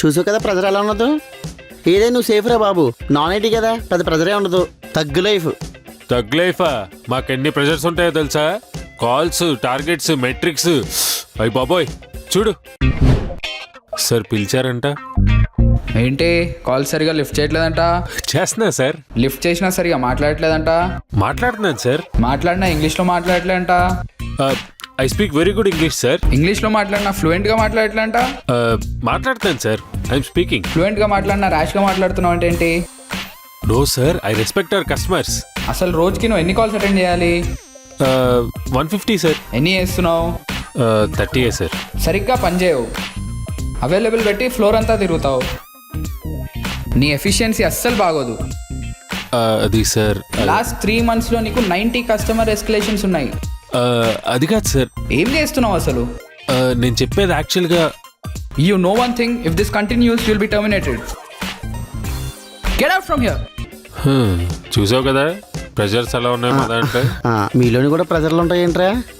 చూసావు కదా ప్రెజర్ ఎలా ఉన్నదో. ఏదే నువ్వు సేఫ్ రా బాబు, నాన్ ఐటీ కదా, పెద్ద ప్రెజరే ఉండదు. తగ్గు లైఫ్. తగ్ లైఫా? మాకెన్ని ప్రెజర్స్ ఉంటాయో తెలుసా? Calls, targets, metrics. అయ్యి బాబోయ్ చూడు. సార్ పిలిచారంట. ఏంటి కాల్ సరిగా లిఫ్ట్ చేయట్లేదంట? చేస్తున్నా సార్. లిఫ్ట్ చేసినా సరిగా మాట్లాడట్లేదంట. మాట్లాడుతున్నాను సార్. మాట్లాడినా ఇంగ్లీష్లో మాట్లాడట్లేదంట. I speak very good English sir. ఇంగ్లీష్లో మాట్లాడినా ఫ్లూయెంట్గా మాట్లాడట్లేదంట. మాట్లాడుతాను సార్. I'm speaking. ఫ్లూయెంట్గా మాట్లాడినా ర్యాష్గా మాట్లాడుతున్నావు అంటే ఏంటి? No sir, I respect our customers. అసలు రోజుకి నువ్వు ఎన్ని కాల్స్ అటెండ్ చేయాలి? 150 సార్. ఎన్ని చేస్తున్నావు? 30 సార్. సరిగ్గా పనిచేయవు. అవైలబుల్ పెట్టి ఫ్లోర్ అంతా తిరుగుతావు. నీ ఎఫిషియన్సీ అస్సలు బాగోదు. అది సార్. లాస్ట్ 3 monthsలో నీకు 90 కస్టమర్ ఎస్కలేషన్స్ ఉన్నాయి. అది కాదు సార్. ఏం చేస్తున్నావు అసలు? నేను చెప్పేది యాక్చువల్గా. You know one thing, if this continues, you'll be terminated. Get out from here. చూసావు కదా ప్రెజర్స్ ఎలా ఉన్నాయి మా దాంట్లో. మీలోని కూడా ప్రెజర్లు ఉంటాయేంట్రా?